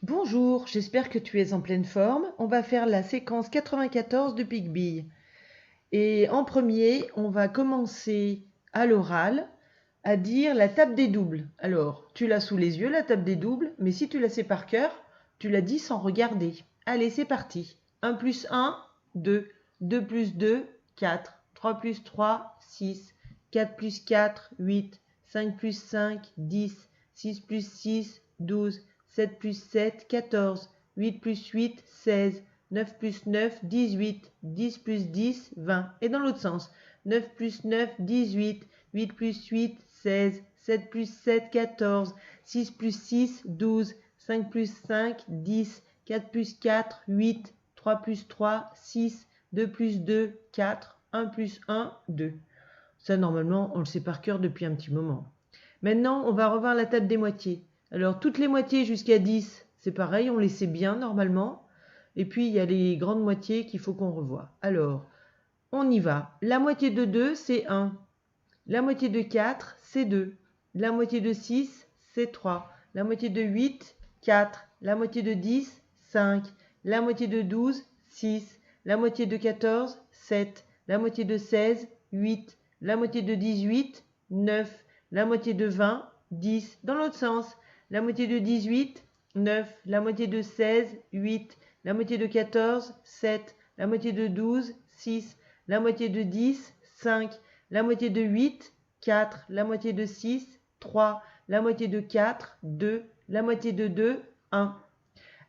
Bonjour, j'espère que tu es en pleine forme. On va faire la séquence 94 de Pigby. Et en premier, on va commencer à l'oral à dire la table des doubles. Alors, tu l'as sous les yeux, la table des doubles, mais si tu la sais par cœur, tu la dis sans regarder. Allez, c'est parti. 1 plus 1, 2. 2 plus 2, 4. 3 plus 3, 6. 4 plus 4, 8. 5 plus 5, 10. 6 plus 6, 12. 7 plus 7, 14. 8 plus 8, 16. 9 plus 9, 18. 10 plus 10, 20. Et dans l'autre sens. 9 plus 9, 18. 8 plus 8, 16. 7 plus 7, 14. 6 plus 6, 12. 5 plus 5, 10. 4 plus 4, 8. 3 plus 3, 6. 2 plus 2, 4. 1 plus 1, 2. Ça, normalement, on le sait par cœur depuis un petit moment. Maintenant, on va revoir la table des moitiés. Alors, toutes les moitiés jusqu'à 10, c'est pareil, on les sait bien normalement. Et puis, il y a les grandes moitiés qu'il faut qu'on revoie. Alors, on y va. La moitié de 2, c'est 1. La moitié de 4, c'est 2. La moitié de 6, c'est 3. La moitié de 8, 4. La moitié de 10, 5. La moitié de 12, 6. La moitié de 14, 7. La moitié de 16, 8. La moitié de 18, 9. La moitié de 20, 10. Dans l'autre sens. La moitié de 18, 9. La moitié de 16, 8. La moitié de 14, 7. La moitié de 12, 6. La moitié de 10, 5. La moitié de 8, 4. La moitié de 6, 3. La moitié de 4, 2. La moitié de 2, 1.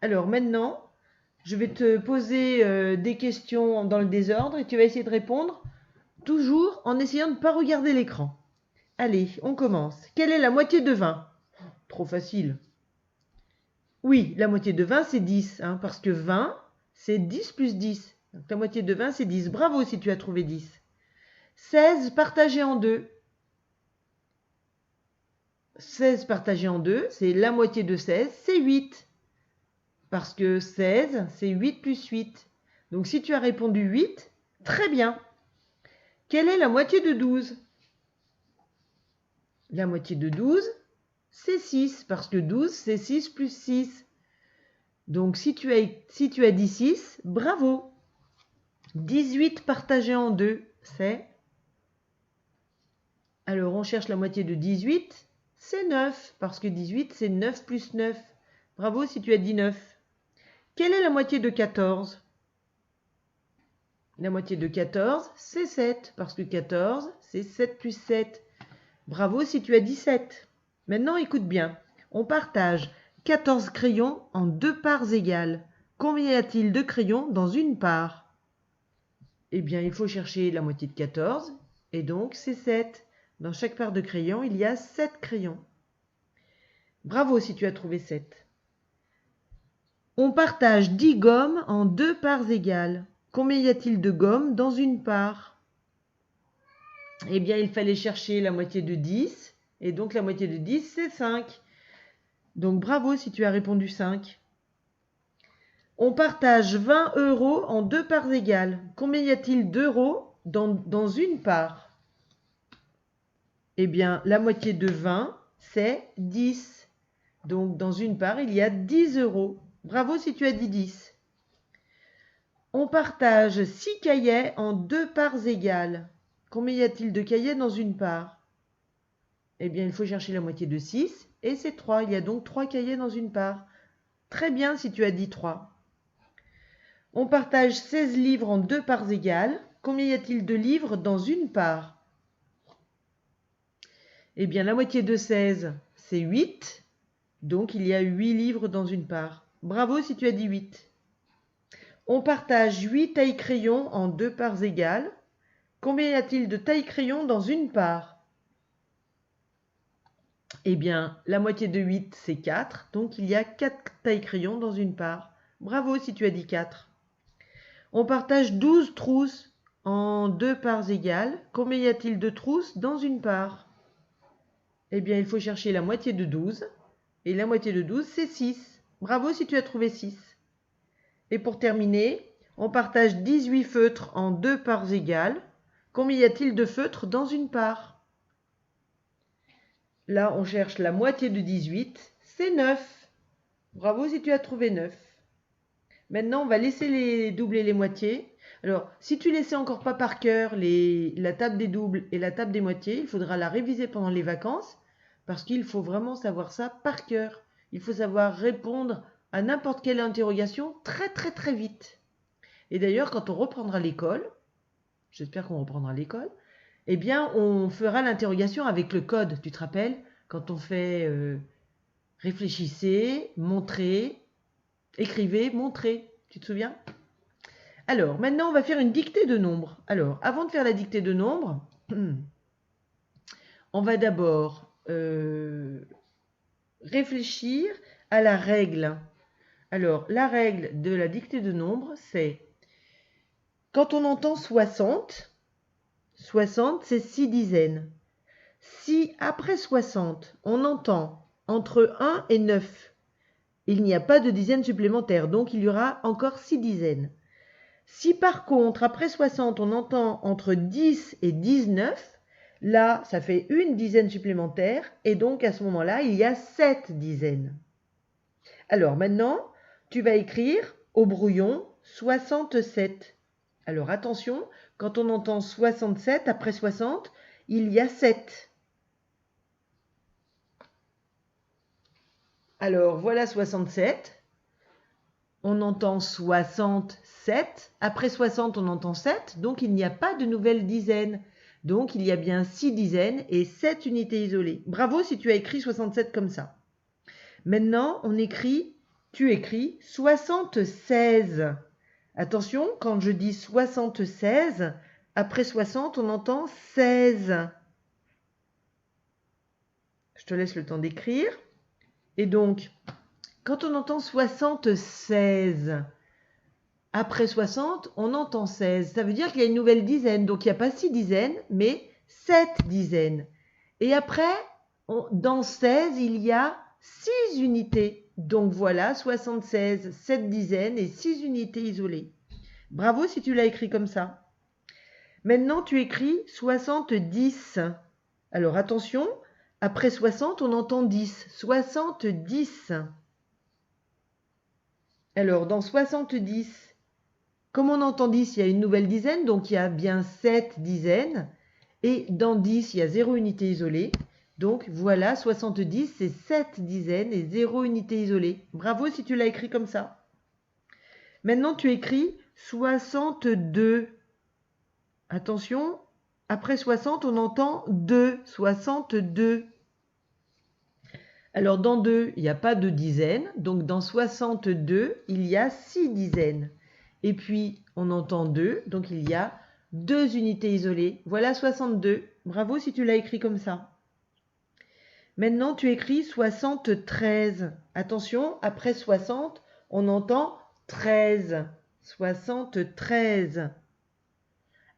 Alors maintenant, je vais te poser des questions dans le désordre et tu vas essayer de répondre, toujours en essayant de ne pas regarder l'écran. Allez, on commence. Quelle est la moitié de 20? Trop facile. Oui, la moitié de 20, c'est 10, hein, parce que 20, c'est 10 plus 10. Donc la moitié de 20, c'est 10. Bravo si tu as trouvé 10. 16 partagé en 2. 16 partagé en 2, c'est la moitié de 16, c'est 8. Parce que 16, c'est 8 plus 8. Donc si tu as répondu 8, très bien. Quelle est la moitié de 12? La moitié de 12, c'est 6, parce que 12, c'est 6 plus 6. Donc si tu as dit 6, bravo. 18 partagé en 2, c'est... Alors on cherche la moitié de 18, c'est 9, parce que 18, c'est 9 plus 9. Bravo si tu as dit 9. Quelle est la moitié de 14? La moitié de 14, c'est 7, parce que 14, c'est 7 plus 7. Bravo si tu as dit 7. Maintenant, écoute bien. On partage 14 crayons en 2 parts égales. Combien y a-t-il de crayons dans une part? Eh bien, il faut chercher la moitié de 14, et donc c'est 7. Dans chaque part de crayon, il y a 7 crayons. Bravo si tu as trouvé 7. On partage 10 gommes en 2 parts égales. Combien y a-t-il de gommes dans une part? Eh bien, il fallait chercher la moitié de 10. Et donc, la moitié de 10, c'est 5. Donc, bravo si tu as répondu 5. On partage 20 euros en 2 parts égales. Combien y a-t-il d'euros dans une part? Eh bien, la moitié de 20, c'est 10. Donc, dans une part, il y a 10 euros. Bravo si tu as dit 10. On partage 6 cahiers en 2 parts égales. Combien y a-t-il de cahiers dans une part? Eh bien, il faut chercher la moitié de 6, et c'est 3. Il y a donc 3 cahiers dans une part. Très bien si tu as dit 3. On partage 16 livres en 2 parts égales. Combien y a-t-il de livres dans une part? Eh bien, la moitié de 16, c'est 8. Donc, il y a 8 livres dans une part. Bravo si tu as dit 8. On partage 8 tailles-crayons en 2 parts égales. Combien y a-t-il de tailles-crayons dans une part? Eh bien, la moitié de 8, c'est 4. Donc, il y a 4 tailles-crayons dans une part. Bravo si tu as dit 4. On partage 12 trousses en 2 parts égales. Combien y a-t-il de trousses dans une part? Eh bien, il faut chercher la moitié de 12. Et la moitié de 12, c'est 6. Bravo si tu as trouvé 6. Et pour terminer, on partage 18 feutres en 2 parts égales. Combien y a-t-il de feutres dans une part? Là, on cherche la moitié de 18, c'est 9. Bravo si tu as trouvé 9. Maintenant, on va laisser les doubles et les moitiés. Alors, si tu laissais encore pas par cœur la table des doubles et la table des moitiés, il faudra la réviser pendant les vacances parce qu'il faut vraiment savoir ça par cœur. Il faut savoir répondre à n'importe quelle interrogation très très très vite. Et d'ailleurs, quand on reprendra l'école, j'espère qu'on reprendra l'école, eh bien, on fera l'interrogation avec le code. Tu te rappelles? Quand on fait réfléchissez, montrez, écrivez, montrez. Tu te souviens? Alors, maintenant, on va faire une dictée de nombres. Alors, avant de faire la dictée de nombres, on va d'abord réfléchir à la règle. Alors, la règle de la dictée de nombres, c'est quand on entend 60, 60, c'est 6 dizaines. Si après 60, on entend entre 1 et 9, il n'y a pas de dizaines supplémentaires, donc il y aura encore 6 dizaines. Si par contre, après 60, on entend entre 10 et 19, là, ça fait une dizaine supplémentaire, et donc à ce moment-là, il y a 7 dizaines. Alors maintenant, tu vas écrire au brouillon 67. Alors attention, quand on entend 67, après 60, il y a 7. Alors voilà 67. On entend 67. Après 60, on entend 7. Donc il n'y a pas de nouvelles dizaines. Donc il y a bien 6 dizaines et 7 unités isolées. Bravo si tu as écrit 67 comme ça. Maintenant, tu écris 76. Attention, quand je dis 76, après 60, on entend 16. Je te laisse le temps d'écrire. Et donc, quand on entend 76, après 60, on entend 16. Ça veut dire qu'il y a une nouvelle dizaine. Donc, il n'y a pas 6 dizaines, mais 7 dizaines. Et après, dans 16, il y a 6 unités. Donc, voilà, 76, 7 dizaines et 6 unités isolées. Bravo si tu l'as écrit comme ça. Maintenant, tu écris 70. Alors, attention, après 60, on entend 10. 70. Alors, dans 70, comme on entend 10, il y a une nouvelle dizaine, donc il y a bien 7 dizaines. Et dans 10, il y a 0 unité isolée. Donc voilà, 70, c'est 7 dizaines et 0 unité isolée. Bravo si tu l'as écrit comme ça. Maintenant, tu écris 62. Attention, après 60, on entend 2. 62. Alors dans 2, il n'y a pas de dizaines. Donc dans 62, il y a 6 dizaines. Et puis, on entend 2, donc il y a 2 unités isolées. Voilà 62. Bravo si tu l'as écrit comme ça. Maintenant, tu écris 73. Attention, après 60, on entend 13. 73.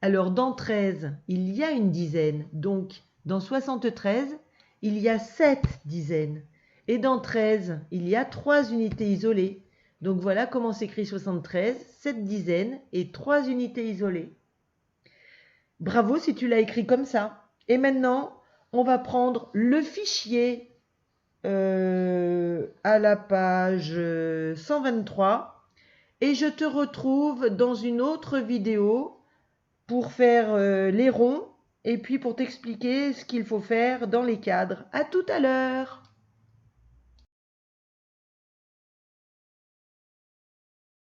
Alors, dans 13, il y a une dizaine. Donc, dans 73, il y a 7 dizaines. Et dans 13, il y a 3 unités isolées. Donc voilà comment s'écrit 73, 7 dizaines et 3 unités isolées. Bravo si tu l'as écrit comme ça. Et maintenant, on va prendre le fichier à la page 123 et je te retrouve dans une autre vidéo pour faire les ronds et puis pour t'expliquer ce qu'il faut faire dans les cadres. À tout à l'heure!